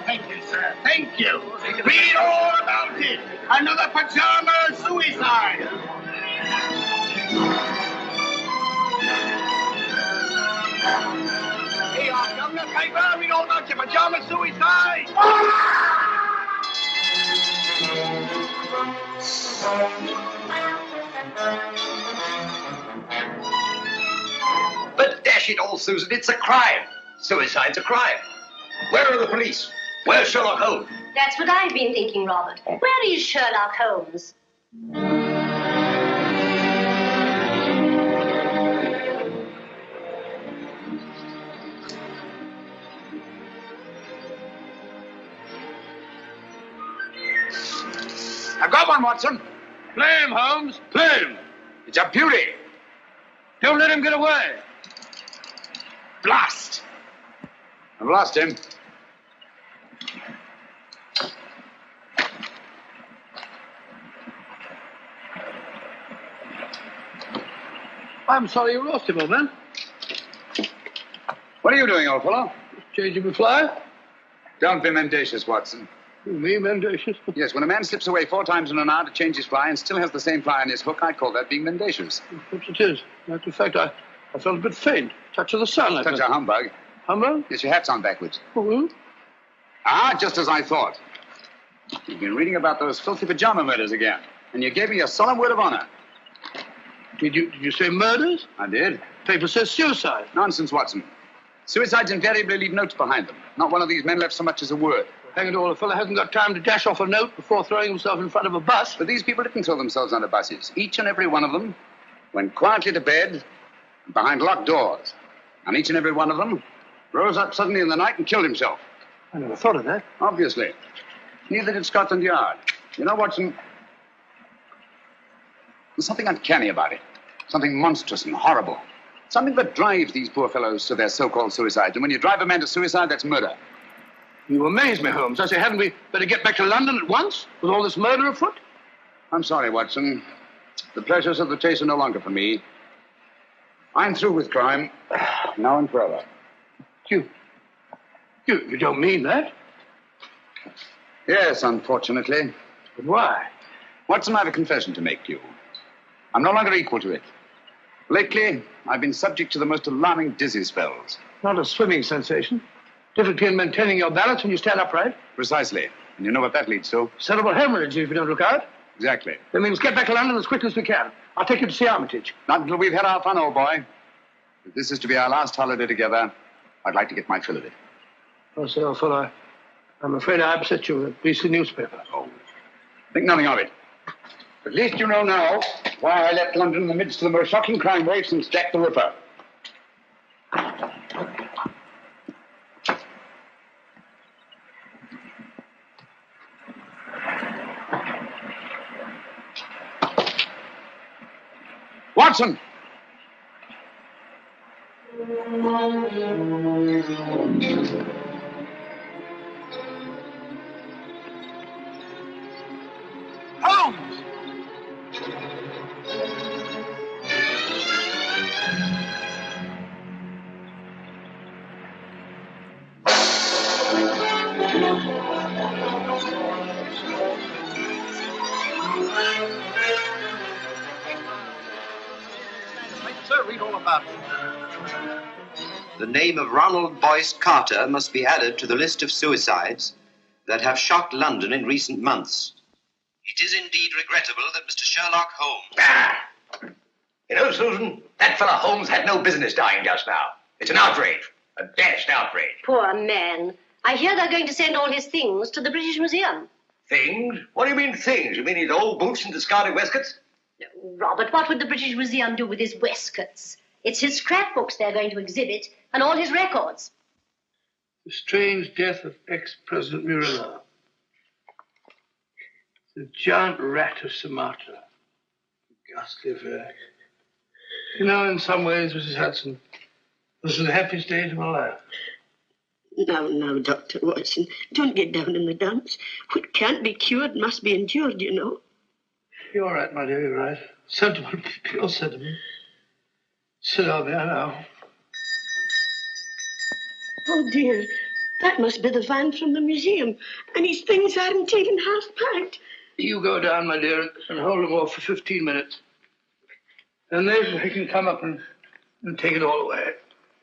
Thank you, sir. Thank you. Read all about it. Another pajama suicide. Here, Governor Paper. Read all about your pajama suicide. But dash it all, Susan, it's a crime. Suicide's a crime. Where are the police? Where's Sherlock Holmes? That's what I've been thinking, Robert. Where is Sherlock Holmes? I've got one, Watson. Play him, Holmes. Play him. It's a beauty. Don't let him get away. Blast. I've lost him. I'm sorry you lost him, old man. What are you doing, old fellow? Changing the fly? Don't be mendacious, Watson. Me, mendacious? Yes, when a man slips away 4 times in an hour to change his fly and still has the same fly on his hook, I call that being mendacious. Perhaps it is. Matter of fact, I felt a bit faint. Touch of the sun. Such a humbug. Humbug? Yes, your hat's on backwards. Oh, Ah, just as I thought. You've been reading about those filthy pajama murders again, and you gave me a solemn word of honor. Did you say murders? I did. Paper says suicide. Nonsense, Watson. Suicides invariably leave notes behind them. Not one of these men left so much as a word. Hang it all, a fellow hasn't got time to dash off a note before throwing himself in front of a bus. But these people didn't throw themselves under buses. Each and every one of them went quietly to bed behind locked doors. And each and every one of them rose up suddenly in the night and killed himself. I never thought of that. Obviously. Neither did Scotland Yard. You know, Watson, there's something uncanny about it. Something monstrous and horrible. Something that drives these poor fellows to their so-called suicides. And when you drive a man to suicide, that's murder. You amaze me, Holmes. I say, hadn't we better get back to London at once with all this murder afoot? I'm sorry, Watson. The pleasures of the chase are no longer for me. I'm through with crime, now and forever. You don't mean that? Yes, unfortunately. But why? Watson, I have a confession to make to you. I'm no longer equal to it. Lately, I've been subject to the most alarming dizzy spells. Not a swimming sensation. Difficulty in maintaining your balance when you stand upright. Precisely. And you know what that leads to? Cerebral hemorrhage if you don't look out. Exactly. That means get back to London as quickly as we can. I'll take you to see Armitage. Not until we've had our fun, old boy. If this is to be our last holiday together, I'd like to get my fill of it. Oh, sir, old fellow, I'm afraid I upset you with a beastly newspaper. Oh, think nothing of it. At least you know now why I left London in the midst of the most shocking crime wave since Jack the Ripper. Watson! Holmes! Sir, read all about it. The name of Ronald Boyce Carter must be added to the list of suicides that have shocked London in recent months. It is indeed regrettable that Mr. Sherlock Holmes... Ah! You know, Susan, that fellow Holmes had no business dying just now. It's an outrage. A dashed outrage. Poor man. I hear they're going to send all his things to the British Museum. Things? What do you mean things? You mean his old boots and discarded waistcoats? Robert, what would the British Museum do with his waistcoats? It's his scrapbooks they're going to exhibit, and all his records. The strange death of ex-President Murillo. The giant rat of Sumatra. Ghastly affair. You know, in some ways, Mrs. Hudson, this was the happiest day of my life. No, Dr. Watson. Don't get down in the dumps. What can't be cured must be endured, you know. You're right, my dear, you're right. Sentiment, pure sentiment. Sit down there now. Oh, dear. That must be the van from the museum. And his things aren't even half packed. You go down, my dear, and hold them off for 15 minutes. And then they can come up and take it all away.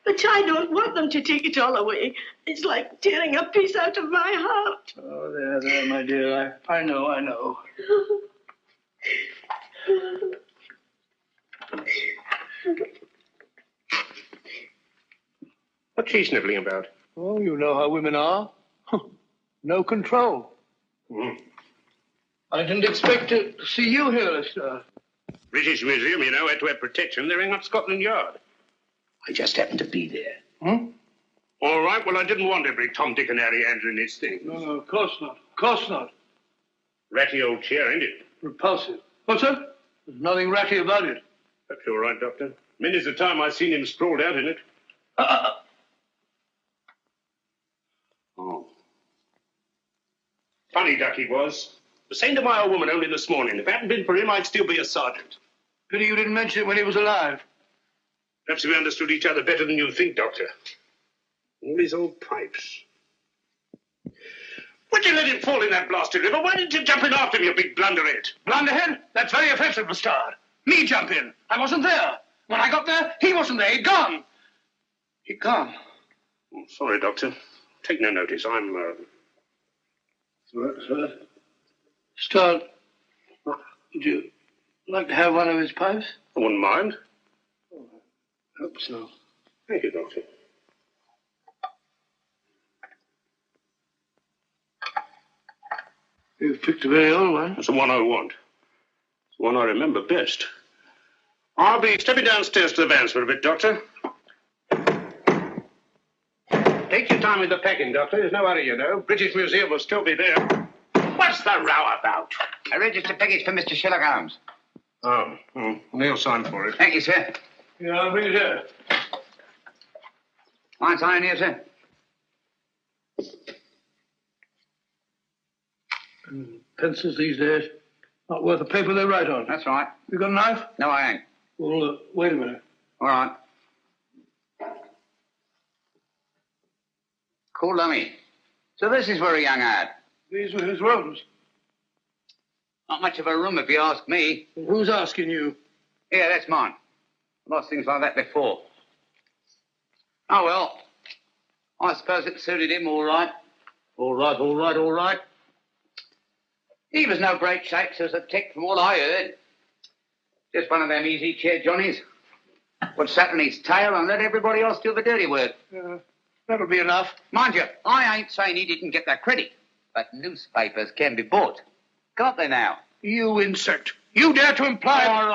But I don't want them to take it all away. It's like tearing a piece out of my heart. Oh, there, my dear. I know. What's she sniffling about? Oh, you know how women are. No control. I didn't expect to see you here, Leicester. British Museum, you know, had to have protection. They're in up Scotland Yard. I just happened to be there. All right, well, I didn't want every Tom, Dick, and Harry handling this thing. No, of course not. Of course not. Ratty old chair, ain't it? Repulsive. What's that? There's nothing ratty about it. That's all right, Doctor. Many's the time I've seen him sprawled out in it. Oh. Funny duck he was. The same to my old woman only this morning. If it hadn't been for him, I'd still be a sergeant. Pity you didn't mention it when he was alive. Perhaps we understood each other better than you think, Doctor. All these old pipes. Why'd you let him fall in that blasted river? Why didn't you jump in after him, you big blunderhead? Blunderhead? That's very offensive, Lestrade. Me jump in. I wasn't there. When I got there, he wasn't there. He'd gone. He'd gone. Oh, sorry, Doctor. Take no notice. I'm, Lestrade, would you like to have one of his pipes? I wouldn't mind. Hope so. Thank you, Doctor. You've picked a very old one. That's the one I want. It's the one I remember best. I'll be stepping downstairs to the vans for a bit, Doctor. Take your time with the packing, Doctor. There's no hurry, you know. British Museum will still be there. What's the row about? A registered package for Mr. Sherlock Holmes. Oh. Neil signed for it. Thank you, sir. Yeah, I'll bring it here. Fine sign here, sir. Pencils these days, not worth the paper they write on. That's right. You got a knife? No, I ain't. Well, wait a minute. All right. Cool dummy. So this is where he hung out. These were his rooms. Not much of a room, if you ask me. Who's asking you? Yeah, that's mine. Lost things like that before. Oh, well. I suppose it suited him all right. All right. He was no great shakes as a tick from all I heard. Just one of them easy chair Johnnies. Would sat on his tail and let everybody else do the dirty work. That'll be enough. Mind you, I ain't saying he didn't get that credit. But newspapers can be bought. Can't they now? You insect. You dare to imply... All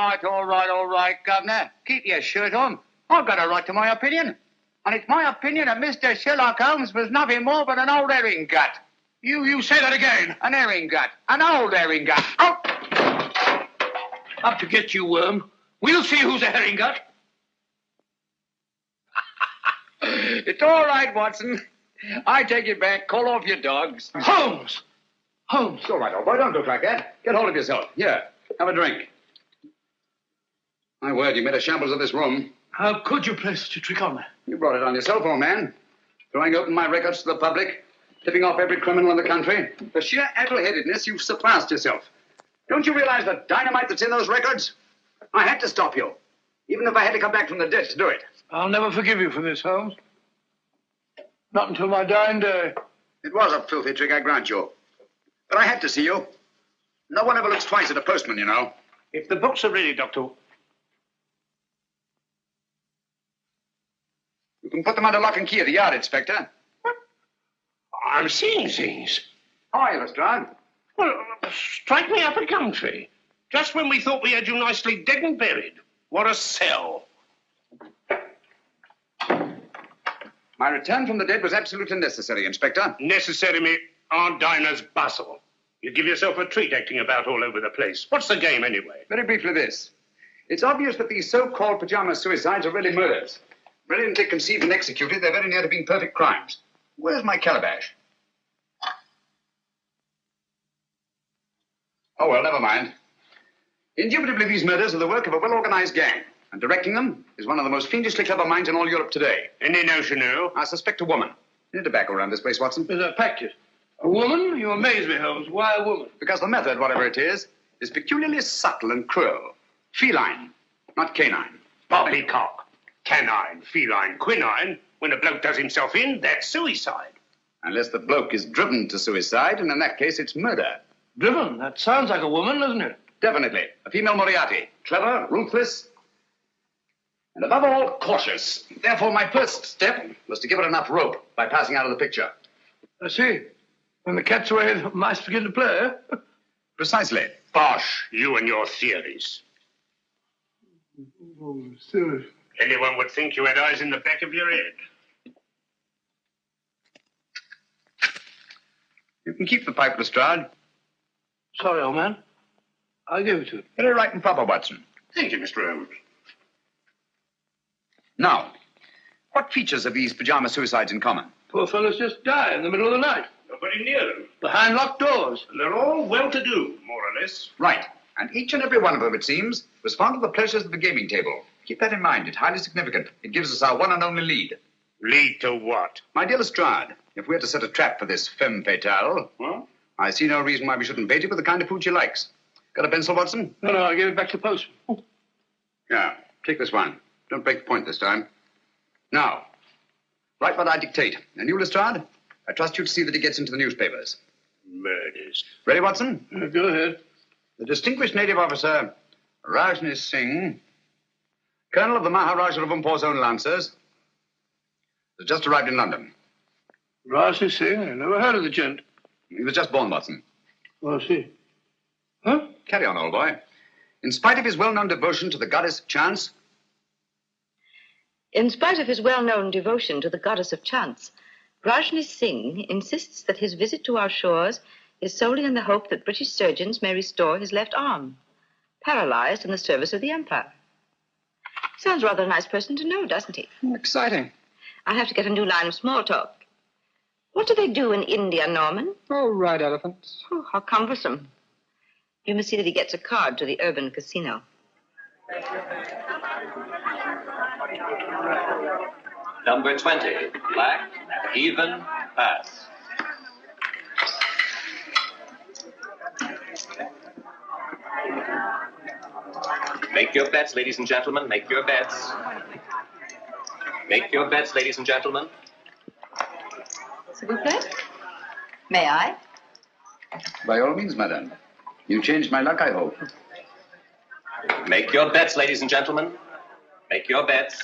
right, Governor. Keep your shirt on. I've got a right to my opinion. And it's my opinion that Mr. Sherlock Holmes was nothing more but an old herring gut. You say that again. An herring gut. An old herring gut. Oh! Up to get you, worm. We'll see who's a herring gut. It's all right, Watson. I take it back. Call off your dogs. Holmes! It's all right, old boy. Don't look like that. Get hold of yourself. Here, have a drink. My word, you made a shambles of this room. How could you play such a trick on me? You brought it on yourself, old man. Throwing open my records to the public. tipping off every criminal in the country. For sheer addle-headedness, you've surpassed yourself. Don't you realize the dynamite that's in those records? I had to stop you, even if I had to come back from the dead to do it. I'll never forgive you for this, Holmes. Not until my dying day. It was a filthy trick, I grant you. But I had to see you. No one ever looks twice at a postman, you know. If the books are ready, Doctor... You can put them under lock and key at the yard, Inspector. I'm seeing things. How are you, Lestrade? Well, strike me up a gum tree. Just when we thought we had you nicely dead and buried. What a sell. My return from the dead was absolutely necessary, Inspector. Necessary me Aunt Dinah's bustle. You give yourself a treat acting about all over the place. What's the game, anyway? Very briefly this. It's obvious that these so-called pajama suicides are really murders. Brilliantly conceived and executed, they're very near to being perfect crimes. Where's my calabash? Oh, well, never mind. Indubitably, these murders are the work of a well-organized gang. And directing them is one of the most fiendishly clever minds in all Europe today. Any notion who? I suspect a woman. Any tobacco around this place, Watson? There's a packet. A woman? You amaze me, Holmes. Why a woman? Because the method, whatever it is peculiarly subtle and cruel. Feline, not canine. Poppycock. Canine, feline, quinine. When a bloke does himself in, that's suicide. Unless the bloke is driven to suicide, and in that case, it's murder. Driven? That sounds like a woman, doesn't it? Definitely. A female Moriarty. Clever, ruthless, and above all, cautious. Therefore, my first step was to give her enough rope by passing out of the picture. I see. When the cat's away, the mice begin to play, eh? Precisely. Bosh, you and your theories. Oh, serious. Anyone would think you had eyes in the back of your head. You can keep the pipe, Lestrade. Sorry, old man. I'll give it to you. Very right and proper, Watson. Thank you, Mr. Holmes. Now, what features have these pajama suicides in common? Poor fellows just die in the middle of the night. Nobody near them. Behind locked doors. And they're all well-to-do, more or less. Right. And each and every one of them, it seems, was fond of the pleasures of the gaming table. Keep that in mind. It's highly significant. It gives us our one and only lead. Lead to what? My dear Lestrade, if we're to set a trap for this femme fatale, What? I see no reason why we shouldn't bait it with the kind of food she likes. Got a pencil, Watson? No, I'll give it back to the postman. Yeah, take this one. Don't break the point this time. Now, write what I dictate. And you, Lestrade, I trust you to see that it gets into the newspapers. Murders. Ready, Watson? Go ahead. The distinguished native officer, Rajni Singh, colonel of the Maharaja of Umpor's own Lancers, has just arrived in London. Rajni Singh? I never heard of the gent. He was just born, Watson. Oh, I see. Huh? Carry on, old boy. In spite of his well-known devotion to the goddess of chance, In spite of his well-known devotion to the goddess of chance, Rajni Singh insists that his visit to our shores is solely in the hope that British surgeons may restore his left arm, paralyzed in the service of the Empire. Sounds rather a nice person to know, doesn't he? exciting. I'll have to get a new line of small talk. What do they do in India, Norman? Oh, ride elephants. Oh, how cumbersome. You must see that he gets a card to the urban casino. Number 20, black, even, pass. Make your bets, ladies and gentlemen, make your bets. Make your bets, ladies and gentlemen. S'il vous plaît? May I? By all means, madame. You changed my luck, I hope. Make your bets, ladies and gentlemen. Make your bets.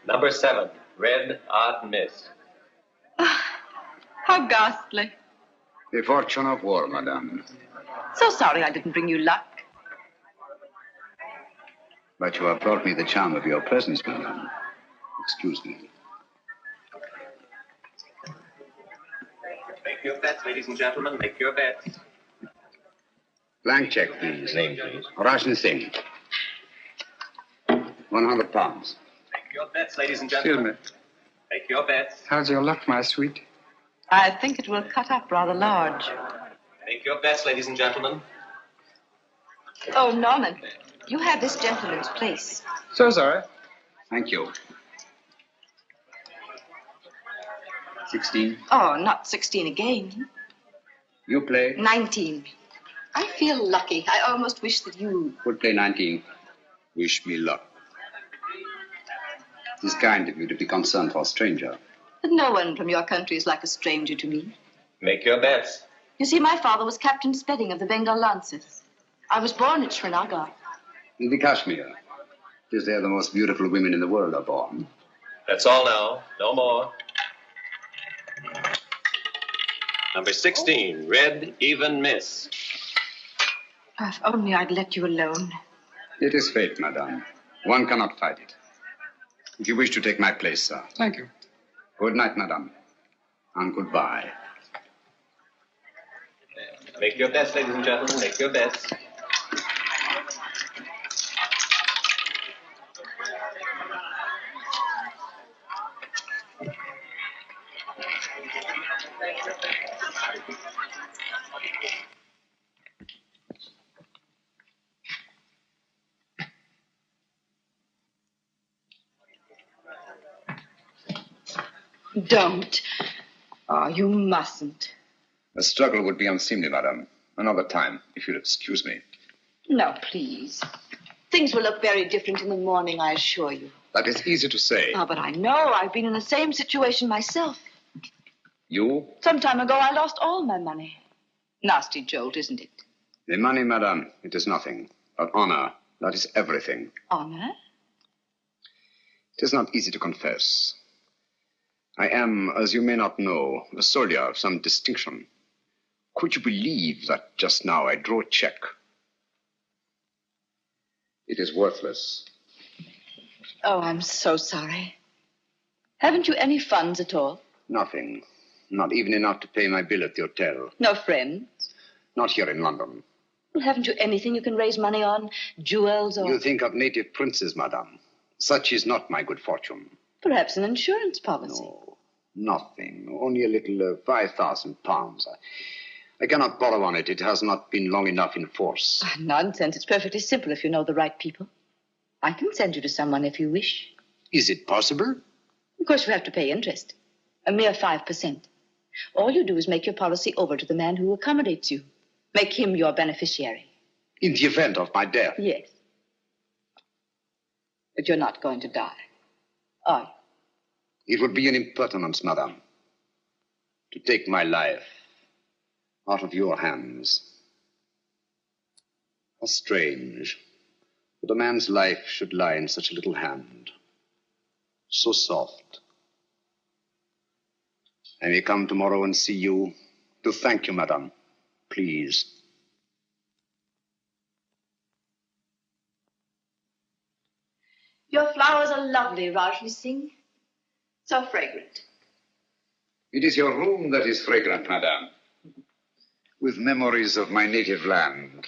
Number 7, red, odd miss. How ghastly. The fortune of war, madame. So sorry I didn't bring you luck. But you have brought me the charm of your presence, madame. Excuse me. Make your bets, ladies and gentlemen. Make your bets. Blank check, please. Name, please. Rajni Singh. £100. Make your bets, ladies and gentlemen. Excuse me. Make your bets. How's your luck, my sweet? I think it will cut up rather large. Make your bets, ladies and gentlemen. Oh, Norman, you have this gentleman's place. So sorry. Thank you. 16. Oh, not 16 again. You play? 19. I feel lucky. I almost wish that you... Would play 19. Wish me luck. It is kind of you to be concerned for a stranger. But no one from your country is like a stranger to me. Make your bets. You see, my father was Captain Spedding of the Bengal Lancers. I was born at Srinagar. In the Kashmir. It is there the most beautiful women in the world are born. That's all now. No more. Number 16, red, even miss. If only I'd let you alone. It is fate, madame. One cannot fight it. If you wish to take my place, sir. Thank you. Good night, madame. And goodbye. Make your bets, ladies and gentlemen. Make your bets. Don't. Oh, you mustn't. The struggle would be unseemly, madame. Another time, if you'll excuse me. No, please. Things will look very different in the morning, I assure you. That is easy to say. Oh, but I know. I've been in the same situation myself. You? Some time ago, I lost all my money. Nasty jolt, isn't it? The money, madame, it is nothing. But honor, that is everything. Honor? It is not easy to confess. I am, as you may not know, a soldier of some distinction. Could you believe that just now I drew a check? It is worthless. Oh, I'm so sorry. Haven't you any funds at all? Nothing. Not even enough to pay my bill at the hotel. No friends? Not here in London. Well, haven't you anything you can raise money on? Jewels or... You think of native princes, madame. Such is not my good fortune. Perhaps an insurance policy. No, nothing. Only a little 5,000 pounds. I cannot borrow on it. It has not been long enough in force. Oh, nonsense. It's perfectly simple if you know the right people. I can send you to someone if you wish. Is it possible? Of course, you have to pay interest. A mere 5%. All you do is make your policy over to the man who accommodates you. Make him your beneficiary. In the event of my death? Yes. But you're not going to die, are you? It would be an impertinence, madame, to take my life out of your hands. How strange that a man's life should lie in such a little hand. So soft. I may come tomorrow and see you to thank you, madame. Please. Your flowers are lovely, Rajni Singh. So fragrant. It is your room that is fragrant, madame, with memories of my native land.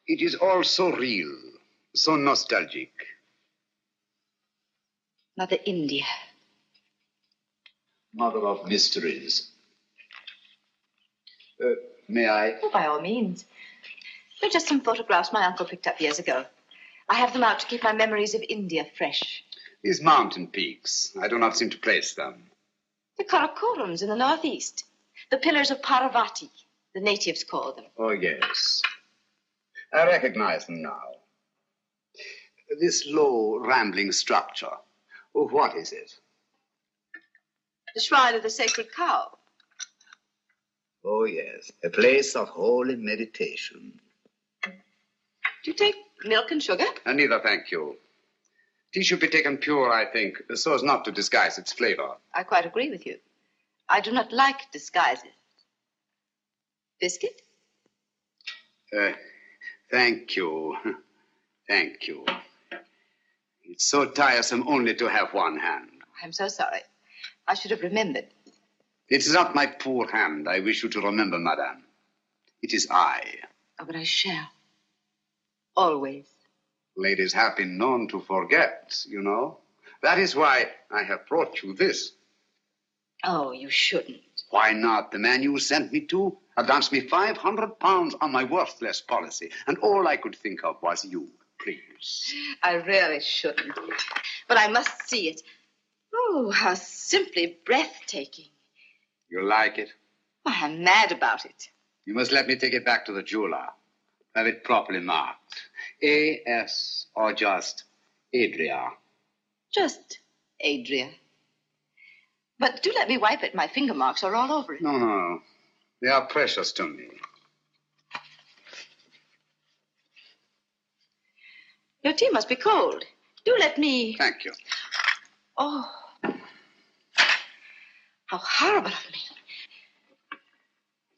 It is all so real, so nostalgic. Mother India. Mother of mysteries. May I? Oh, by all means. They're just some photographs my uncle picked up years ago. I have them out to keep my memories of India fresh. These mountain peaks, I do not seem to place them. The Karakorums in the northeast. The pillars of Parvati, the natives call them. Oh, yes. I recognize them now. This low, rambling structure. Oh, what is it? The shrine of the sacred cow. Oh, yes. A place of holy meditation. Do you take milk and sugar? Neither, thank you. Tea should be taken pure, I think, so as not to disguise its flavor. I quite agree with you. I do not like disguises. Biscuit? Thank you. Thank you. It's so tiresome only to have one hand. I'm so sorry. I should have remembered. It is not my poor hand I wish you to remember, madame. It is I. Oh, but I shall. Always. Ladies have been known to forget, you know. That is why I have brought you this. Oh, you shouldn't. Why not? The man you sent me to advanced me £500 on my worthless policy, and all I could think of was you. Please. I really shouldn't. But I must see it. Oh, how simply breathtaking. You like it? Why, I'm mad about it. You must let me take it back to the jeweler. Have it properly marked. A.S. or just Adria. Just Adria. But do let me wipe it. My finger marks are all over it. No. They are precious to me. Your tea must be cold. Do let me... Thank you. Oh. How horrible of me.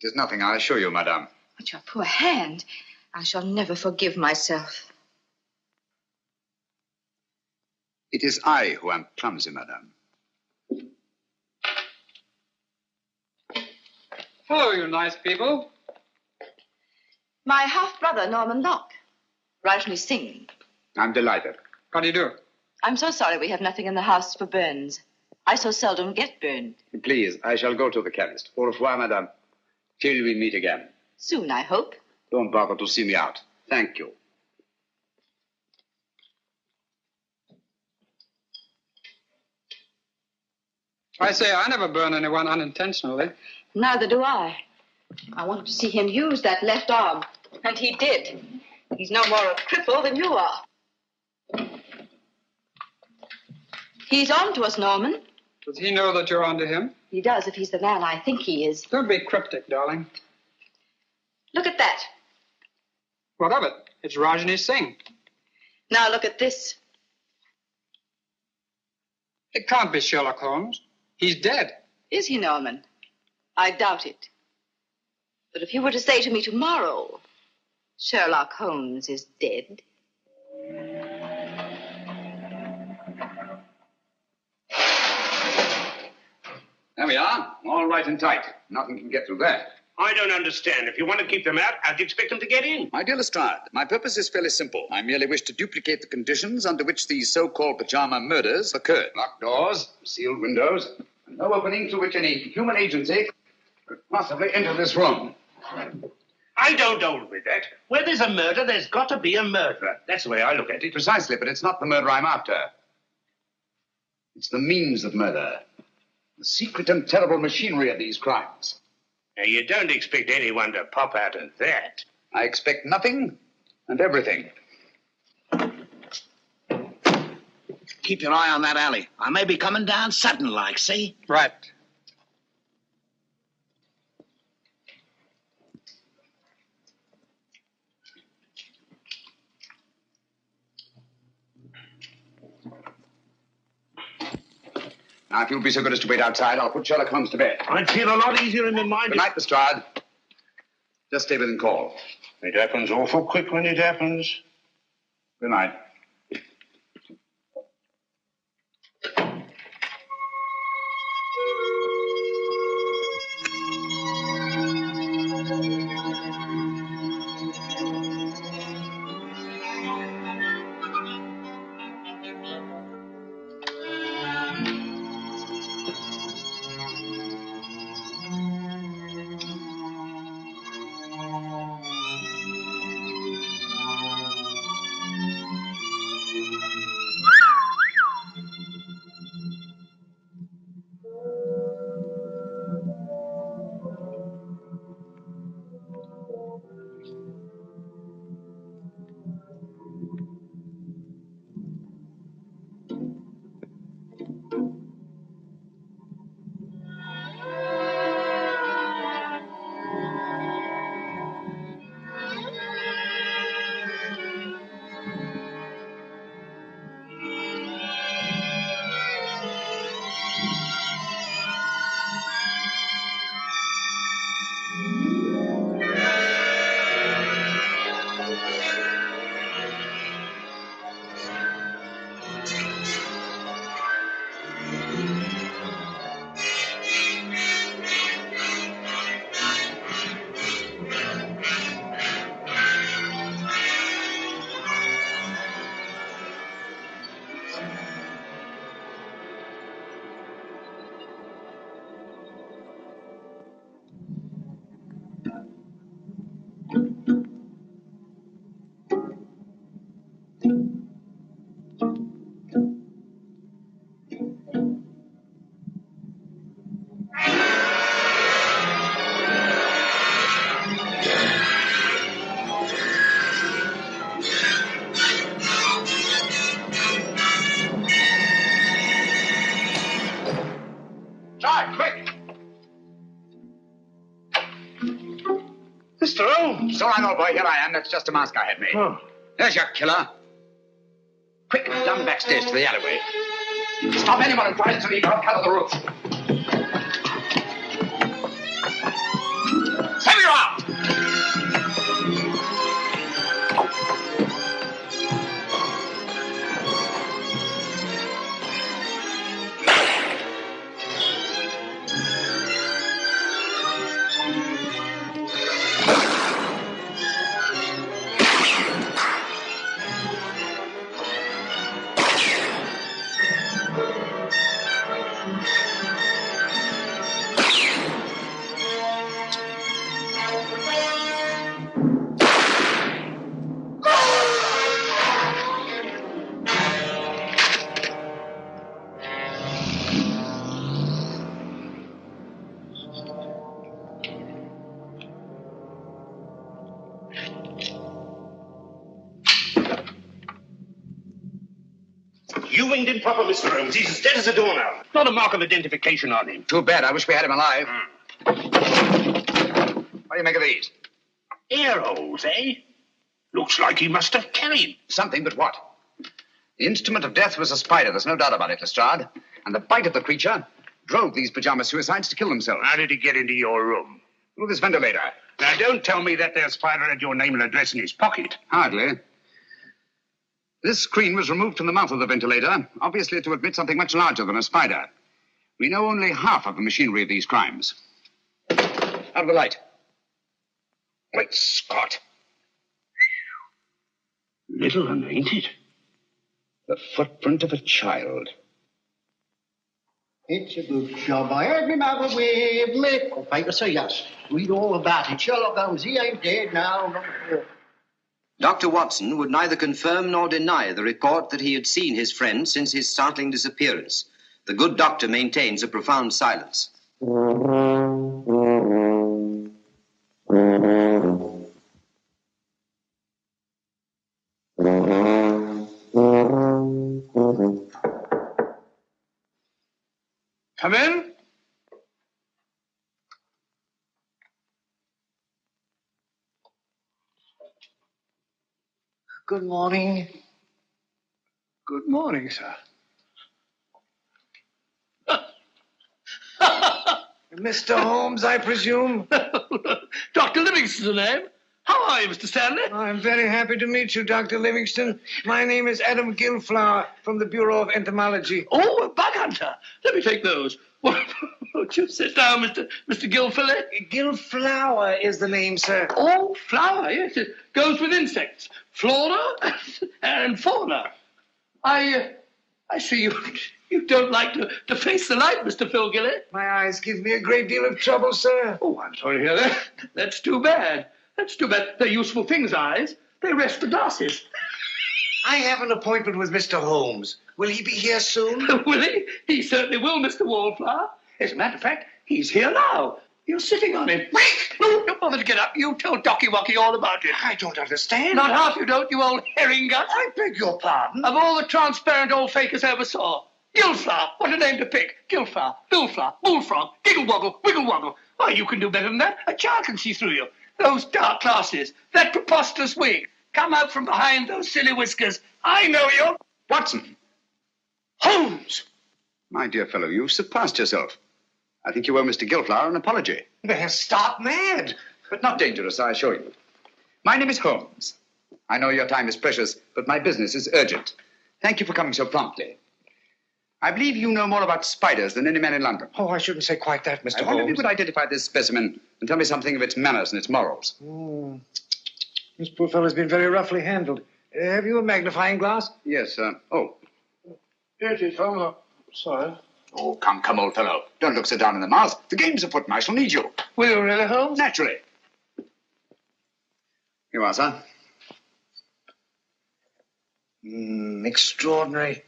It is nothing, I assure you, madame. But your poor hand. I shall never forgive myself. It is I who am clumsy, madame. Hello, you nice people. My half-brother, Norman Locke. Rajni Singh. I'm delighted. How do you do? I'm so sorry we have nothing in the house for burns. I so seldom get burned. Please, I shall go to the chemist. Au revoir, madame. Till we meet again. Soon, I hope. Don't bother to see me out. Thank you. I say I never burn anyone unintentionally. Neither do I. I wanted to see him use that left arm, and he did. He's no more a cripple than you are. He's on to us, Norman. Does he know that you're on to him? He does, if he's the man I think he is. Don't be cryptic, darling. Look at that. What of it? It's Rajni Singh. Now look at this. It can't be Sherlock Holmes. He's dead. Is he, Norman? I doubt it. But if you were to say to me tomorrow, Sherlock Holmes is dead. There we are. All right and tight. Nothing can get through that. I don't understand. If you want to keep them out, how do you expect them to get in? My dear Lestrade, my purpose is fairly simple. I merely wish to duplicate the conditions under which these so-called pajama murders occurred. Locked doors, sealed windows, and no opening through which any human agency could possibly enter this room. I don't hold with that. Where there's a murder, there's got to be a murderer. That's the way I look at it. Precisely, but it's not the murder I'm after. It's the means of murder. The secret and terrible machinery of these crimes. Now, you don't expect anyone to pop out of that. I expect nothing and everything. Keep your eye on that alley. I may be coming down sudden-like, see? Right. Now, if you'll be so good as to wait outside, I'll put Sherlock Holmes to bed. I'd feel a lot easier in my mind. Good night, Lestrade. Just stay within call. It happens awful quick when it happens. Good night. Mr. Holmes! It's all right, old boy. Here I am. That's just a mask I had made. Oh. There's your killer. Quick, down backstairs to the alleyway. Stop anyone who tries to leave. I'll cover the roof. There you are! You winged in proper, Mr. Holmes. He's as dead as a doornail. Not a mark of identification on him. Too bad. I wish we had him alive. What do you make of these? Ear holes, eh? Looks like he must have carried something, but what? The instrument of death was a spider. There's no doubt about it, Lestrade. And the bite of the creature drove these pajama suicides to kill themselves. How did he get into your room? Through this ventilator. Now, don't tell me that their spider had your name and address in his pocket. Hardly. This screen was removed from the mouth of the ventilator, obviously to admit something much larger than a spider. We know only half of the machinery of these crimes. Out of the light. Great Scott. Little one, ain't it? The footprint of a child. It's a good job. I had him out of the way of little paper, so yes. Read all about it. Sherlock Holmes, he ain't dead now. Dr. Watson would neither confirm nor deny the report that he had seen his friend since his startling disappearance. The good doctor maintains a profound silence. Come in. Good morning. Good morning, sir. Mr. Holmes, I presume? Dr. Livingston's the name. How are you, Mr. Stanley? I'm very happy to meet you, Dr. Livingston. My name is Adam Gilflower from the Bureau of Entomology. Oh, a bug hunter. Let me take those. Won't you sit down, Mr. Gilfillet? Gilflower is the name, sir. Oh, flower, yes. It goes with insects. Flora and fauna. I see you don't like to face the light, Mr. Phil Gillett. My eyes give me a great deal of trouble, sir. Oh, I'm sorry to hear that. That's too bad. That's too bad. They're useful things, eyes. They rest the glasses. I have an appointment with Mr. Holmes. Will he be here soon? Will he? He certainly will, Mr. Wallflower. As a matter of fact, he's here now. You're sitting on him. Wait! No, don't bother to get up. You tell Docky Wocky all about it. I don't understand. Not half you don't, you old herring gut. I beg your pardon. Of all the transparent old fakers I ever saw. Gilflower, what a name to pick. Gilflower, Billflower, Bullfrog, Giggle-Woggle, Wiggle-Woggle. Why, you can do better than that. A child can see through you. Those dark glasses, that preposterous wig. Come out from behind those silly whiskers. I know you. Watson. Holmes. My dear fellow, you've surpassed yourself. I think you owe Mr. Gilflower an apology. They're stark mad. But not dangerous, I assure you. My name is Holmes. I know your time is precious, but my business is urgent. Thank you for coming so promptly. I believe you know more about spiders than any man in London. Oh, I shouldn't say quite that, Mr. I wonder if you Holmes. could identify this specimen and tell me something of its manners and its morals. This poor fellow's been very roughly handled. Have you a magnifying glass? Yes, oh. Here it is, Holmes. Sorry. Oh, come, old fellow. Don't look so down in the mouth. The game's afoot, and I shall need you. Will you really, Holmes? Naturally. Here you are, sir. Extraordinary.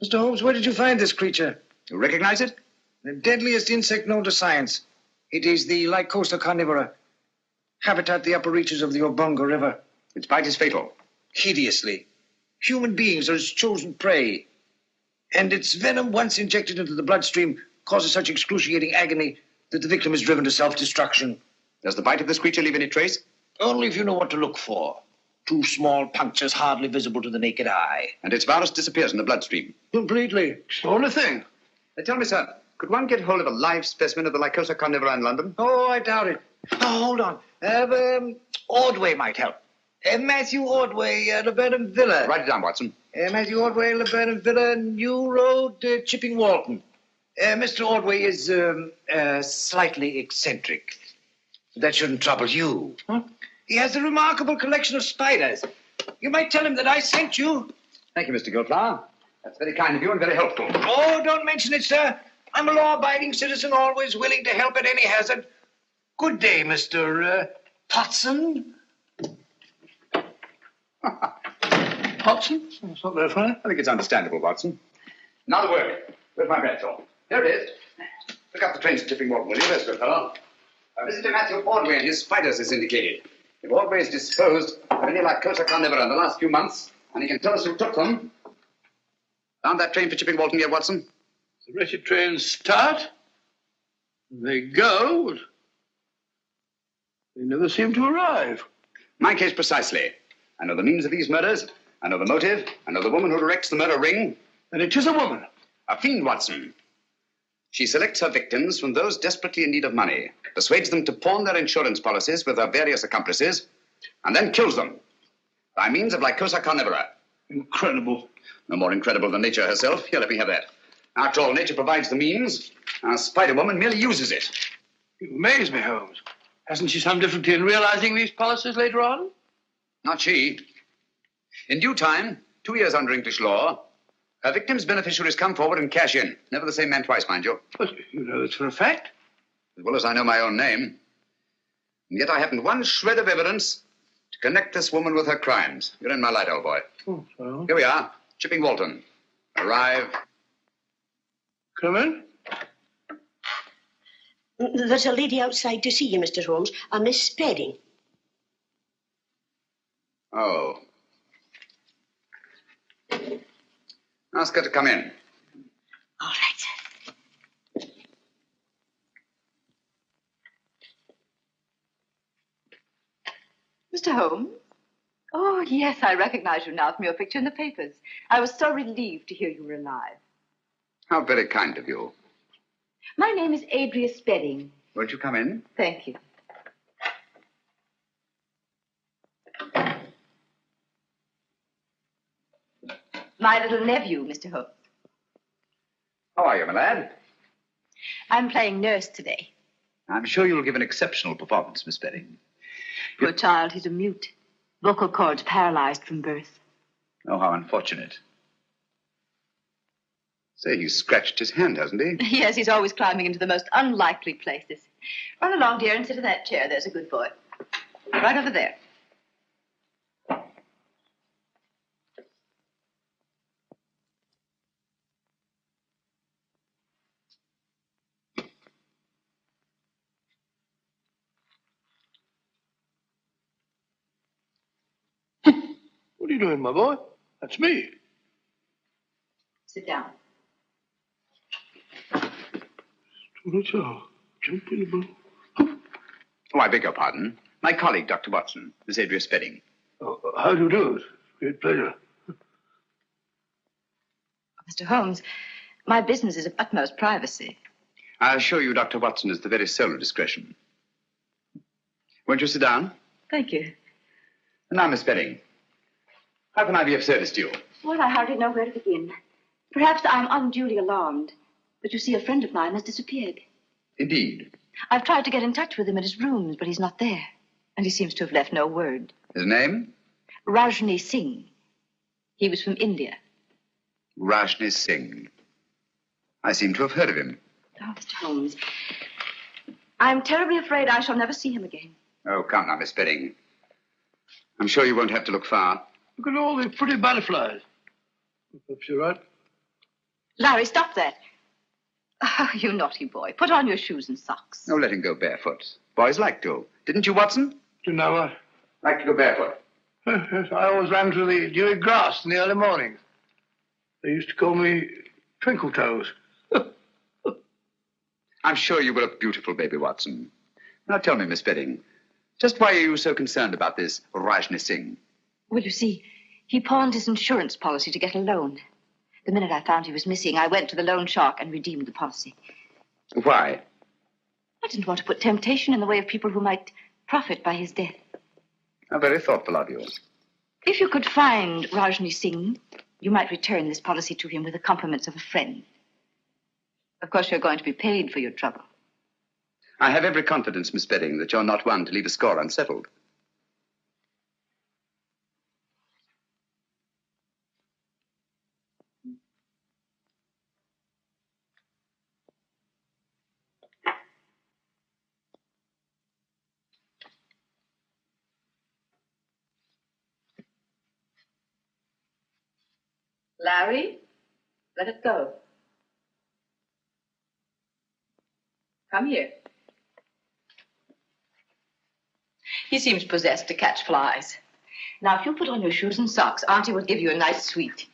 Mr. Holmes, where did you find this creature? You recognize it? The deadliest insect known to science. It is the Lycosa carnivora. Habitat the upper reaches of the Obonga River. Its bite is fatal. Hideously. Human beings are its chosen prey. And its venom, once injected into the bloodstream, causes such excruciating agony that the victim is driven to self-destruction. Does the bite of this creature leave any trace? Only if you know what to look for. 2 small punctures hardly visible to the naked eye. And its virus disappears in the bloodstream? Completely. It's the only thing. Tell me, sir, could one get hold of a live specimen of the Lycosa carnivora in London? Oh, I doubt it. Oh, hold on. Ordway might help. Matthew Ordway, Laburnum Villa. Write it down, Watson. Matthew Ordway, Laburnum Villa, New Road, Chipping Walton. Mr. Ordway is slightly eccentric. That shouldn't trouble you. Huh? He has a remarkable collection of spiders. You might tell him that I sent you. Thank you, Mr. Gilflower. That's very kind of you and very helpful. Oh, don't mention it, sir. I'm a law-abiding citizen, always willing to help at any hazard. Good day, Mr. Potson. Potson? That's not very funny. I think it's understandable, Watson. Now the work. Where's my pencil? Here it is. Look up the trains to Chipping Walton, will you? There's good fellow. Mr. Matthew Ordway and his spiders is indicated. If Ordway is disposed of any Lycosa carnivora in the last few months, and he can tell us who took them. Found that train for Chipping Walton yet, Watson? The wretched trains start. They go. But they never seem to arrive. My case precisely. I know the means of these murders. I know the motive. I know the woman who directs the murder ring. And it is a woman. A fiend, Watson. She selects her victims from those desperately in need of money, persuades them to pawn their insurance policies with her various accomplices, and then kills them by means of Lycosa carnivora. Incredible. No more incredible than nature herself. Here, let me have that. After all, nature provides the means. Our Spider-Woman merely uses it. You amaze me, Holmes. Hasn't she some difficulty in realizing these policies later on? Not she. In due time, 2 years under English law, her victim's beneficiaries come forward and cash in. Never the same man twice, mind you. But you know this for a fact. As well as I know my own name. And yet I haven't one shred of evidence to connect this woman with her crimes. You're in my light, old boy. Oh, so? Here we are, Chipping Walton. Arrive. Come in. There's a lady outside to see you, Mr. Holmes, a Miss Spedding. Oh. Ask her to come in. All right, sir. Mr. Holmes? Oh, yes, I recognize you now from your picture in the papers. I was so relieved to hear you were alive. How very kind of you. My name is Adria Spedding. Won't you come in? Thank you. My little nephew, Mr. Holmes. How are you, my lad? I'm playing nurse today. I'm sure you'll give an exceptional performance, Miss Spedding. Poor child, he's a mute. Vocal cords paralyzed from birth. Oh, how unfortunate. Say, he's scratched his hand, hasn't he? Yes, he's always climbing into the most unlikely places. Run along, dear, and sit in that chair. There's a good boy. Right over there. What are you doing, my boy? That's me. Sit down. Oh, I beg your pardon. My colleague, Dr. Watson, Miss Adria Spedding. Oh, how do you do? It's a great pleasure. Mr. Holmes, my business is of utmost privacy. I assure you, Dr. Watson is the very soul of discretion. Won't you sit down? Thank you. And now, Miss Spedding, how can I be of service to you? Well, I hardly know where to begin. Perhaps I'm unduly alarmed. But you see, a friend of mine has disappeared. Indeed. I've tried to get in touch with him at his rooms, but he's not there. And he seems to have left no word. His name? Rajni Singh. He was from India. Rajni Singh. I seem to have heard of him. Oh, Mr. Holmes, I'm terribly afraid I shall never see him again. Oh, come now, Miss Spedding. I'm sure you won't have to look far. Look at all the pretty butterflies. Perhaps you're right. Larry, stop that. Oh, you naughty boy. Put on your shoes and socks. Oh, let him go barefoot. Boys like to. Didn't you, Watson? You know what? Like to go barefoot. Yes, I always ran through the dewy grass in the early mornings. They used to call me Twinkle Toes. I'm sure you were a beautiful baby, Watson. Now tell me, Miss Spedding, just why are you so concerned about this Rajni Singh? Well, you see, he pawned his insurance policy to get a loan. The minute I found he was missing, I went to the loan shark and redeemed the policy. Why? I didn't want to put temptation in the way of people who might profit by his death. How very thoughtful of you. If you could find Rajni Singh, you might return this policy to him with the compliments of a friend. Of course, you're going to be paid for your trouble. I have every confidence, Miss Spedding, that you're not one to leave a score unsettled. Larry, let it go. Come here. He seems possessed to catch flies. Now, if you put on your shoes and socks, Auntie will give you a nice sweet.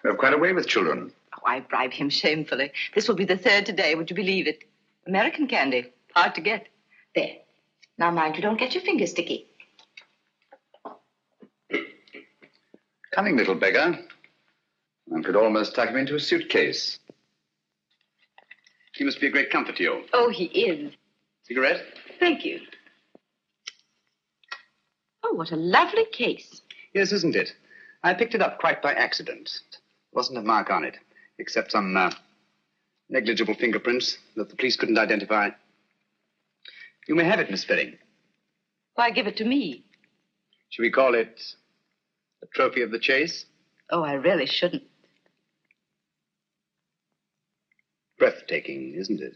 You have quite a way with children. Oh, I bribe him shamefully. This will be the third today, would you believe it? American candy. Hard to get. There. Now, mind you don't get your fingers sticky. Cunning little beggar. One could almost tuck him into a suitcase. He must be a great comfort to you. Oh, he is. Cigarette? Thank you. Oh, what a lovely case. Yes, isn't it? I picked it up quite by accident. Wasn't a mark on it, except some negligible fingerprints that the police couldn't identify. You may have it, Miss Spedding. Why give it to me? Should we call it a trophy of the chase? Oh, I really shouldn't. Breathtaking, isn't it?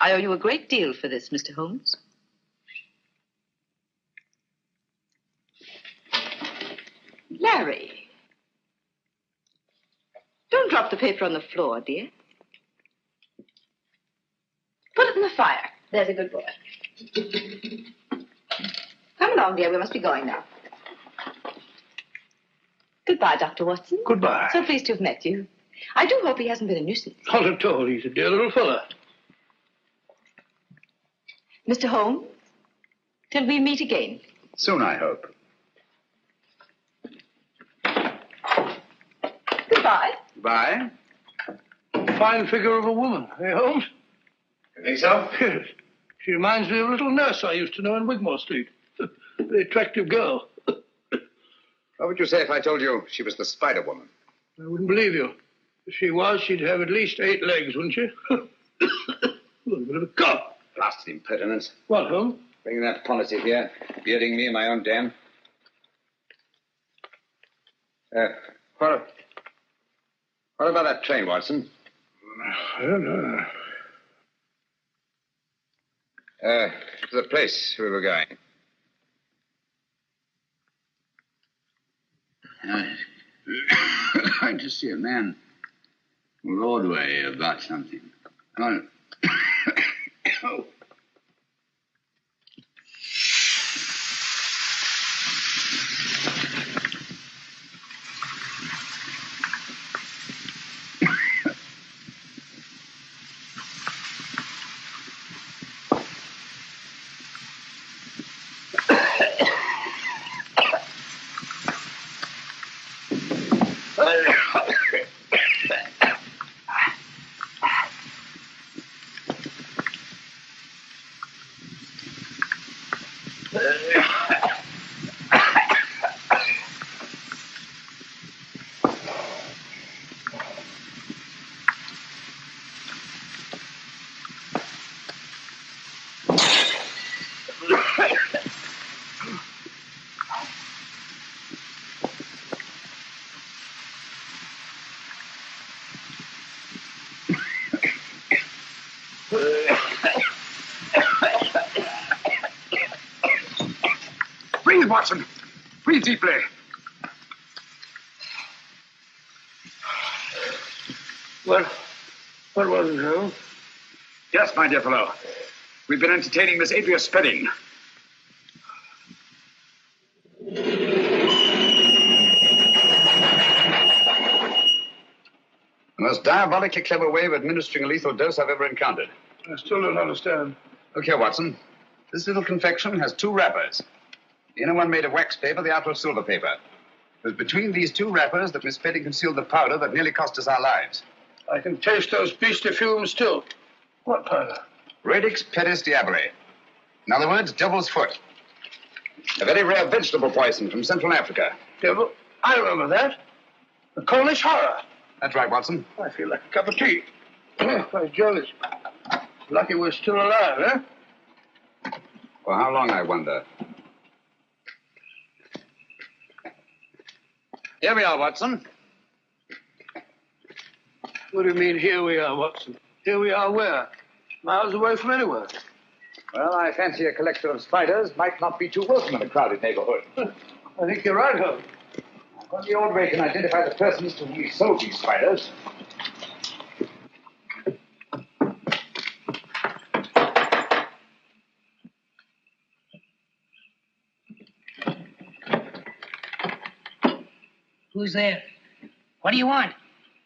I owe you a great deal for this, Mr. Holmes. Larry. Don't drop the paper on the floor, dear. Put it in the fire. There's a good boy. Come along, dear. We must be going now. Goodbye, Dr. Watson. Goodbye. So pleased to have met you. I do hope he hasn't been a nuisance. Not at all. He's a dear little fellow. Mr. Holmes, till we meet again. Soon, I hope. Goodbye. Bye. Fine figure of a woman, eh, Holmes? You think so? Yes. She reminds me of a little nurse I used to know in Wigmore Street. Very attractive girl. What would you say if I told you she was the Spider Woman? I wouldn't believe you. If she was, she'd have at least 8 legs, wouldn't she? A bit of a cough. Blasted impertinence. What, Holmes? Bringing that policy here, bearding me in my own den. What about that train, Watson? I don't know. To the place we were going. Going to see a man from Broadway about something. Oh. Breathe, Watson. Breathe deeply. What was it, Holmes? Yes, my dear fellow. We've been entertaining Miss Adria Spedding. The most diabolically clever way of administering a lethal dose I've ever encountered. I still don't understand. Look here, Watson. This little confection has 2 wrappers. The inner one made of wax paper, the outer of silver paper. It was between these 2 wrappers that Miss Petty concealed the powder that nearly cost us our lives. I can taste those beastly fumes still. What powder? Radix pedis diaboli. In other words, devil's foot. A very rare vegetable poison from Central Africa. Devil? I remember that. The Cornish horror. That's right, Watson. I feel like a cup of tea. By Jove, it's lucky we're still alive, eh? For how long, I wonder? Here we are, Watson. What do you mean, here we are, Watson? Here we are where? Miles away from anywhere. Well, I fancy a collector of spiders might not be too welcome in a crowded neighborhood. I think you're right, Holmes. Only Ordway can identify the persons to whom he sold these spiders. Who's there? What do you want?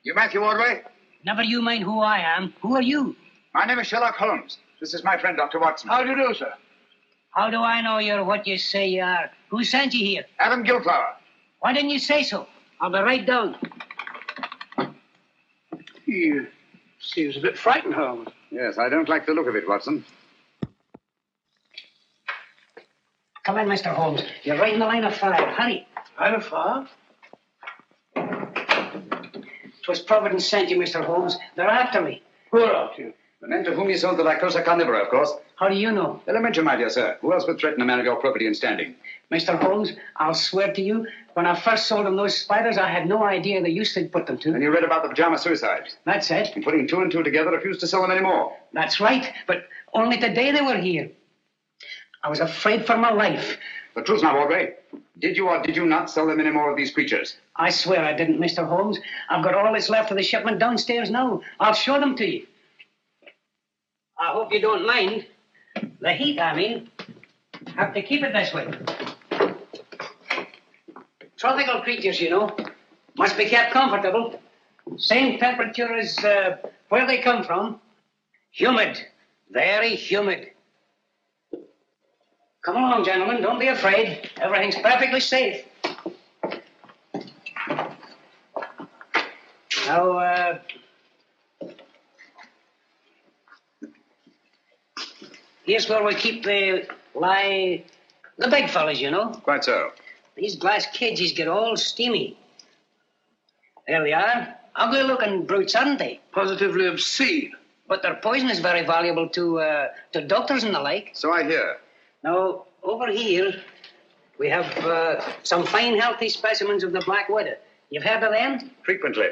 You Matthew Ordway? Never you mind who I am. Who are you? My name is Sherlock Holmes. This is my friend, Dr. Watson. How do you do, sir? How do I know you're what you say you are? Who sent you here? Adam Gilflower. Why didn't you say so? I'll be right down. He seems a bit frightened, Holmes. Yes, I don't like the look of it, Watson. Come in, Mr. Holmes. You're right in the line of fire. Hurry. Line of fire? 'Twas Providence sent you, Mr. Holmes. They're after me. Who are after you? The men to whom you sold the Lycosa carnivora, of course. How do you know? Elementary, my dear sir. Who else would threaten a man of your property and standing? Mr. Holmes, I'll swear to you, when I first sold him those spiders, I had no idea the use they'd put them to. And you read about the pajama suicides. That's it. And putting 2 and 2 together, refused to sell them anymore. That's right, but only today they were here. I was afraid for my life. The truth now, Ordway. Did you or did you not sell them any more of these creatures? I swear I didn't, Mr. Holmes. I've got all that's left of the shipment downstairs now. I'll show them to you. I hope you don't mind. The heat, I mean. Have to keep it this way. Tropical creatures, you know. Must be kept comfortable. Same temperature as where they come from. Humid. Very humid. Come along, gentlemen. Don't be afraid. Everything's perfectly safe. Now, here's where we keep the big fellas, you know. Quite so. These glass cages get all steamy. There they are. Ugly-looking brutes, aren't they? Positively obscene. But their poison is very valuable to doctors and the like. So I hear. Now, over here, we have some fine, healthy specimens of the black widow. You've heard of them? Frequently.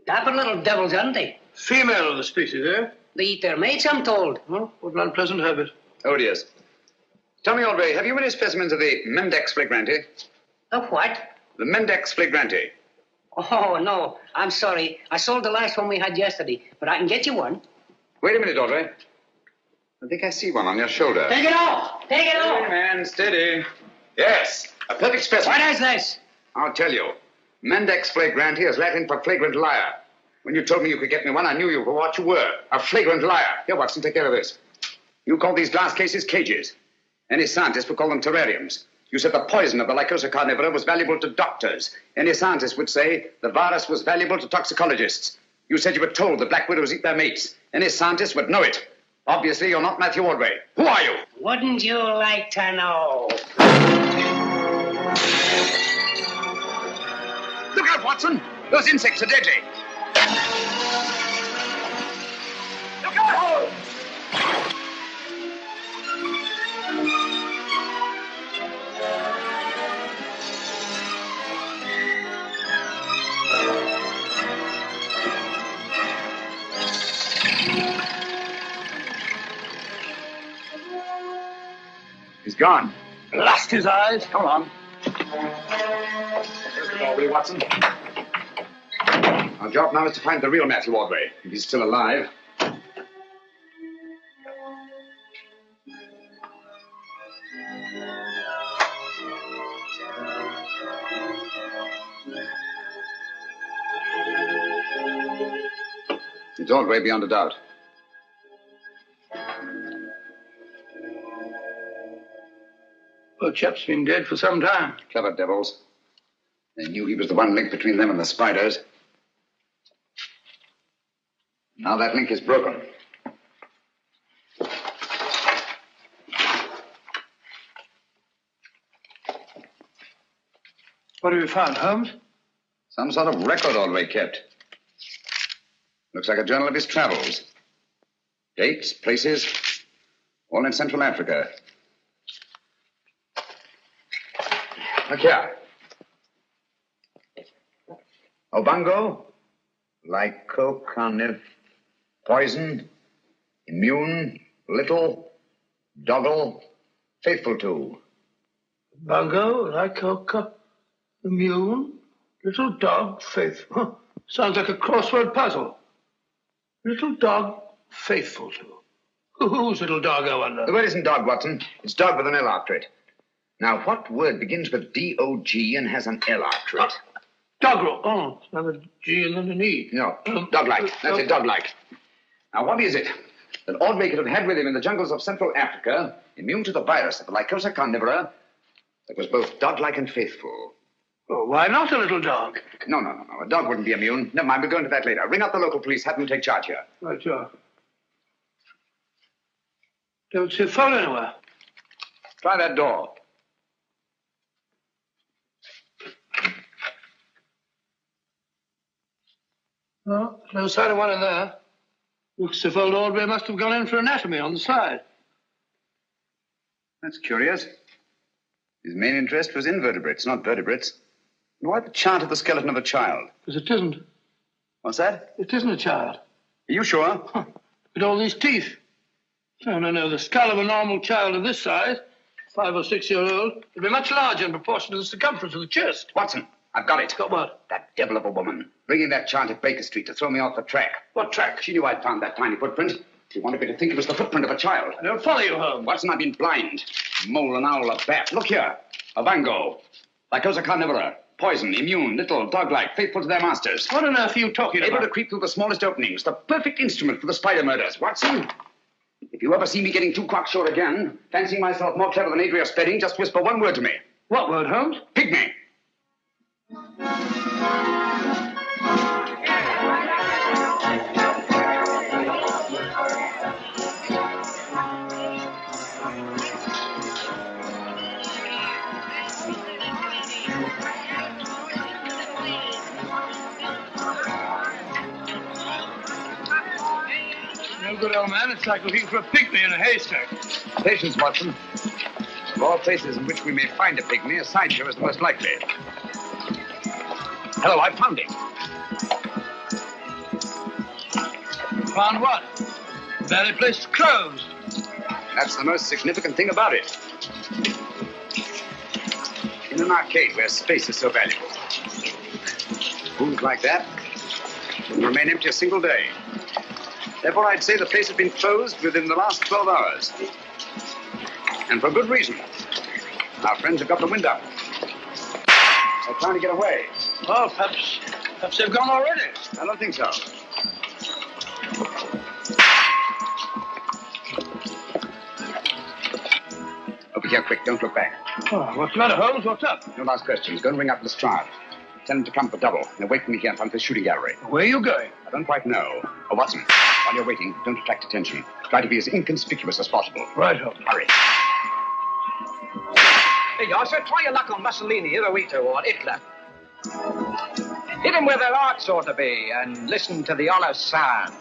Dapper little devils, aren't they? Female of the species, eh? They eat their mates, I'm told. Oh, what an unpleasant habit. Oh, yes. Tell me, Ordway, have you any specimens of the Mendex flagranti? The what? The Mendex flagranti. Oh, no. I'm sorry. I sold the last one we had yesterday, but I can get you one. Wait a minute, Ordway. I think I see one on your shoulder. Take it off! Take it off! Steady, man, steady. Yes, a perfect specimen. What is this? I'll tell you. Mendex flagranti is Latin for flagrant liar. When you told me you could get me one, I knew you for what you were, a flagrant liar. Here, Watson, take care of this. You call these glass cases cages. Any scientist would call them terrariums. You said the poison of the Lycosa carnivora was valuable to doctors. Any scientist would say the virus was valuable to toxicologists. You said you were told the black widows eat their mates. Any scientist would know it. Obviously, you're not Matthew Ordway. Who are you? Wouldn't you like to know? Look out, Watson. Those insects are deadly. Look out! He's gone. Blast his eyes. Come on. There's the door, will you, Watson? Our job now is to find the real Matthew Ordway, if he's still alive. It's Ordway beyond a doubt. Poor chap's been dead for some time. Clever devils. They knew he was the one link between them and the spiders. Now that link is broken. What have you found, Holmes? Some sort of record Ordway kept. Looks like a journal of his travels. Dates, places, all in Central Africa. Look here. Obongo, lycocarniv, poison, immune, little, doggle, faithful to. Bungo, lycoca, immune, little dog, faithful. Huh. Sounds like a crossword puzzle. Little dog, faithful to. Whose little dog, I wonder? The word isn't dog, Watson. It's dog with an L after it. Now, what word begins with D-O-G and has an L after it? Doggerel. Oh, it's another G and then an E. No, dog-like. That's it, dog-like. Now, what is it that Ordway could have had with him in the jungles of Central Africa, immune to the virus of the Lycosa carnivora, that was both dog-like and faithful? Oh, why not a little dog? No. A dog wouldn't be immune. Never mind, we'll go into that later. Ring up the local police, have them take charge here. Right, sure. Don't see a phone anywhere. Try that door. No, no sign of one in there. Looks as if old Ordway must have gone in for anatomy on the side. That's curious. His main interest was invertebrates, not vertebrates. And why the chart of the skeleton of a child? Because it isn't. What's that? It isn't a child. Are you sure? Huh. With all these teeth. No. The skull of a normal child of this size, 5 or 6 year old, would be much larger in proportion to the circumference of the chest. Watson, I've got it. Got what? That devil of a woman. Bringing that chart at Baker Street to throw me off the track. What track? She knew I'd found that tiny footprint. She wanted me to think it was the footprint of a child. I don't follow you, Holmes. Watson, I've been blind. Mole, an owl, a bat. Look here. A bango. Lycosa carnivora. Poison, immune, little, dog-like, faithful to their masters. What on earth are you talking about? Able to creep through the smallest openings. The perfect instrument for the spider murders. Watson, if you ever see me getting too cocksure again, fancying myself more clever than Adria Spedding, just whisper one word to me. What word, Holmes? Pygmy. No good, old man. It's like looking for a pygmy in a haystack. Patience, Watson. Of all places in which we may find a pygmy, a sideshow is the most likely. Hello, I found him. Found what? The very place is closed. That's the most significant thing about it. In an arcade where space is so valuable. Rooms like that wouldn't remain empty a single day. Therefore, I'd say the place has been closed within the last 12 hours. And for good reason. Our friends have got the wind up. They're trying to get away. Well, perhaps they've gone already. I don't think so. Over here, quick. Don't look back. Oh, what's the matter, Holmes? What's up? No last questions. Go and ring up Lestrade. Tell him to come for double and wait for me here in front of the shooting gallery. Where are you going? I don't quite know. Oh, Watson, while you're waiting, don't attract attention. Try to be as inconspicuous as possible. Right, Holmes. Hurry. Hey, Yasser, try your luck on Mussolini, Hirohito, or Hitler. Hit him where their hearts ought to be and listen to the hollow sound.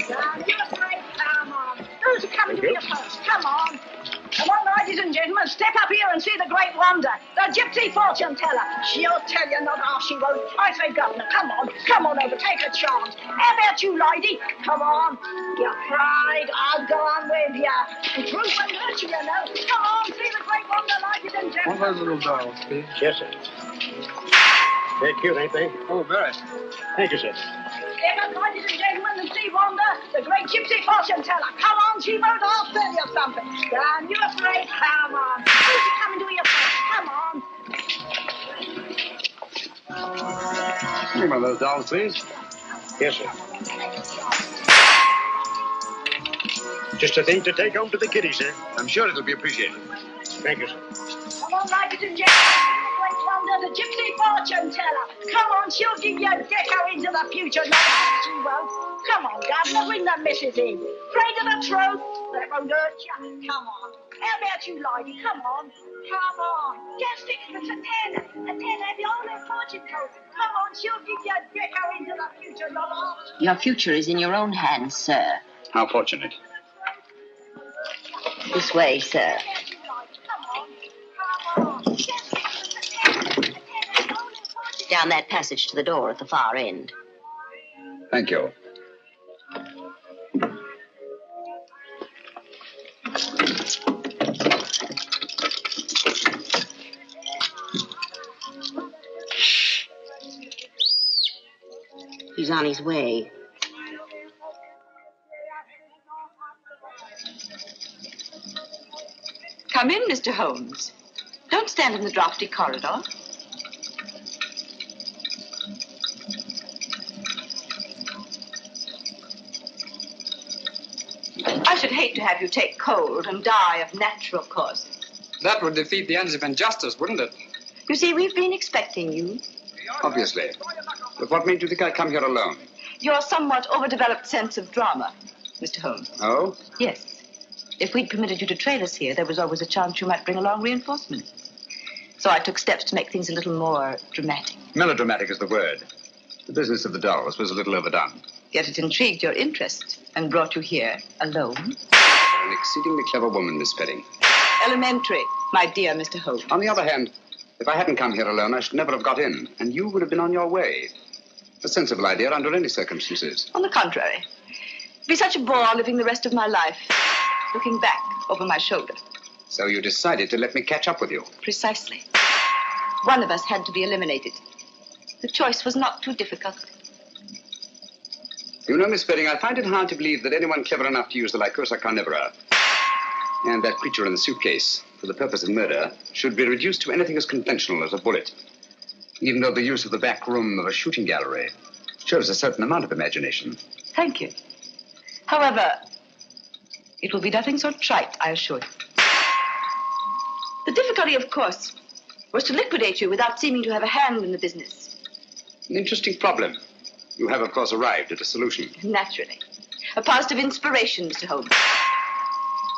Come on. Who's coming to be a first? Come on. Come on, ladies and gentlemen, step up here and see the great wonder, the gypsy fortune teller. She'll tell you not half she won't. I say, Governor, come on over, take a chance. How about you, lady? Come on. You're afraid, I'll go on with you. The truth won't hurt you, you know. Come on, see the great wonder, ladies and gentlemen. One of those little dolls, please. Yes, sir. They're cute, ain't they? Oh, very. Thank you, sir. Step up, ladies and gentlemen, and see wonder, the great gypsy fortune teller. Come on, she won't. I'll tell you something. Stand you afraid? Come on. Who's coming to your first? Come on. One of those dolls, please. Yes, sir. Just a thing to take home to the kiddies, sir. I'm sure it'll be appreciated. Thank you, sir. Come on, ladies and gentlemen, the great wonder, the gypsy fortune teller. Come on, she'll give you a deco into the future. No, she won't. Come on, Governor, bring the missus in. Afraid of the truth? That won't hurt you. Come on. How about you, lady? Come on. Come on. Just 6 for a tenner. A tenner, the old fortune teller. Come on, she'll give you a deco into the future. No, Your future is in your own hands, sir. How fortunate. This way, sir. Down that passage to the door at the far end. Thank you. He's on his way. Come in, Mr. Holmes. Don't stand in the drafty corridor. I should hate to have you take cold and die of natural causes. That would defeat the ends of injustice, wouldn't it? You see, we've been expecting you. Obviously. But what made you think I'd come here alone? Your somewhat overdeveloped sense of drama, Mr. Holmes. Oh? Yes. If we'd permitted you to trail us here, there was always a chance you might bring along reinforcements. So I took steps to make things a little more dramatic. Melodramatic is the word. The business of the dolls was a little overdone. Yet it intrigued your interest and brought you here alone. You're an exceedingly clever woman, Miss Spedding. Elementary, my dear Mr. Holmes. On the other hand, if I hadn't come here alone, I should never have got in, and you would have been on your way. A sensible idea under any circumstances. On the contrary, it'd be such a bore living the rest of my life, looking back over my shoulder. So you decided to let me catch up with you. Precisely. One of us had to be eliminated. The choice was not too difficult. You know, Miss Spedding, I find it hard to believe that anyone clever enough to use the Lycosa carnivora and that creature in the suitcase for the purpose of murder should be reduced to anything as conventional as a bullet, even though the use of the back room of a shooting gallery shows a certain amount of imagination. Thank you. However, it will be nothing so trite, I assure you. The difficulty, of course, was to liquidate you without seeming to have a hand in the business. An interesting problem. You have, of course, arrived at a solution. Naturally. A positive inspiration, Mr. Holmes.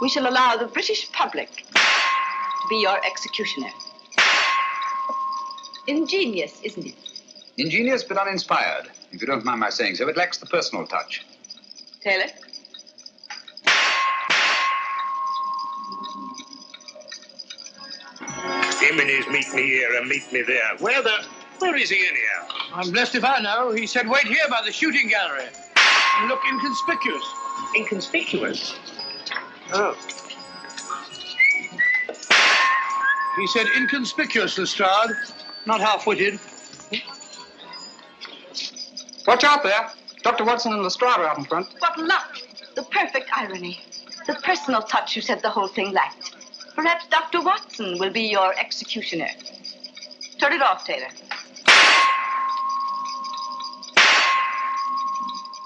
We shall allow the British public to be your executioner. Ingenious, isn't it? Ingenious but uninspired. If you don't mind my saying so, it lacks the personal touch. Taylor? Jimminies, meet me here and meet me there. Where is he anyhow? I'm blessed if I know. He said, wait here by the shooting gallery. And look inconspicuous. Inconspicuous? Oh. He said inconspicuous, Lestrade. Not half-witted. Watch out there. Dr. Watson and Lestrade are out in front. What luck! The perfect irony. The personal touch you said the whole thing lacked. Perhaps Dr. Watson will be your executioner. Turn it off, Taylor.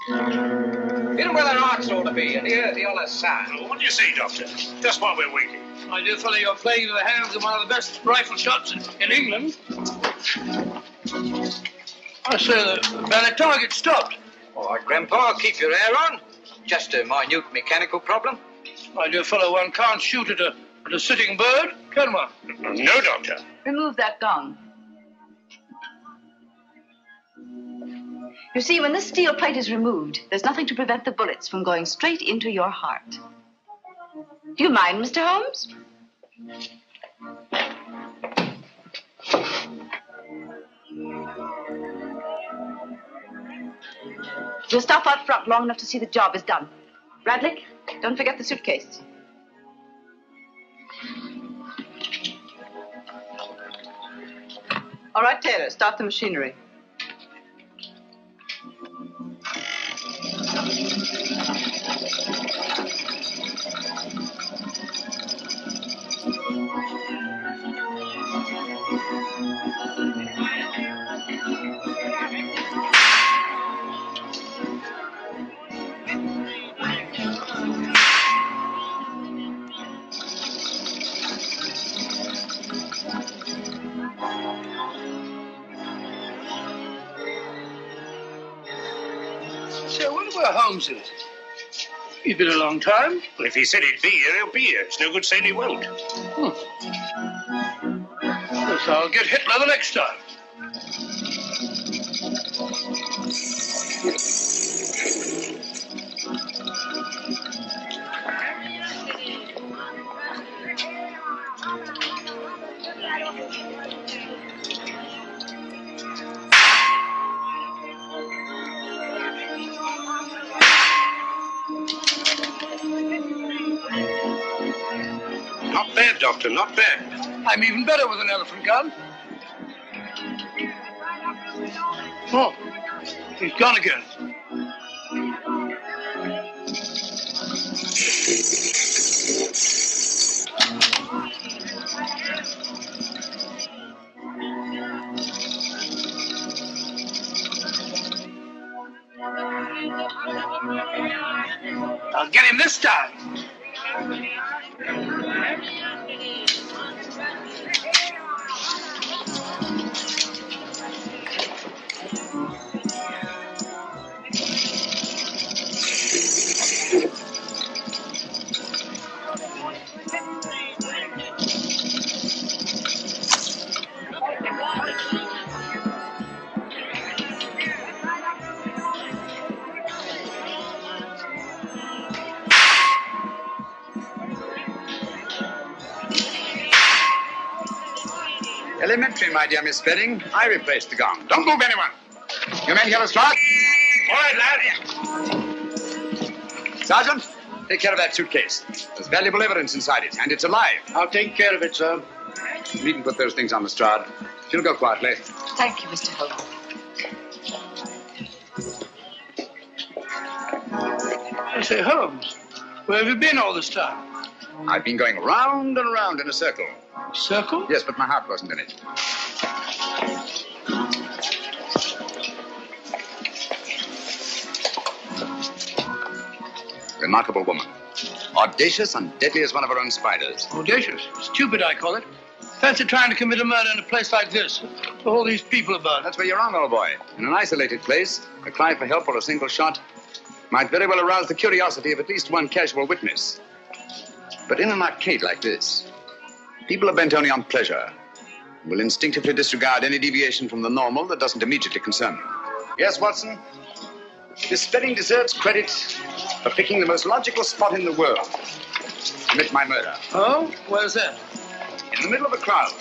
Hit 'em where their hearts ought to be, and hear the honest sound. What do you say, Doctor? Just while we're waiting. My dear fellow, you're playing into the hands of one of the best rifle shots in England. I say the target stopped. All right, Grandpa, keep your hair on. Just a minute mechanical problem. My dear fellow, one can't shoot at a sitting bird, can one? No, Doctor. Remove that gong. You see, when this steel plate is removed, there's nothing to prevent the bullets from going straight into your heart. Do you mind, Mr. Holmes? You'll stop out front long enough to see the job is done. Bradley, don't forget the suitcase. All right, Taylor, start the machinery. Holmes is. He's been a long time. Well, if he said he'd be here, he'll be here. It's no good saying he won't. Guess I'll get Hitler the next time. Not bad, Doctor, not bad. I'm even better with an elephant gun. Oh, he's gone again. I'll get him this time. Elementary, my dear Miss Spedding. I replaced the gong. Don't move, anyone. You men hear a strike? All right, lad. Sergeant, take care of that suitcase. There's valuable evidence inside it, and it's alive. I'll take care of it, sir. You needn't put those things on Lestrade. She'll go quietly. Thank you, Mr. Holmes. I say, Holmes, where have you been all this time? I've been going round and round in a circle. Circle? Yes, but my heart wasn't in it. Remarkable woman. Audacious and deadly as one of her own spiders. Audacious. Stupid, I call it. Fancy trying to commit a murder in a place like this. With all these people about. That's where you're wrong, old boy. In an isolated place, a cry for help or a single shot might very well arouse the curiosity of at least one casual witness. But in an arcade like this, people are bent only on pleasure, will instinctively disregard any deviation from the normal that doesn't immediately concern them. Yes, Watson? Miss Spedding deserves credit for picking the most logical spot in the world to commit my murder. Oh? Where's that? In the middle of a crowd.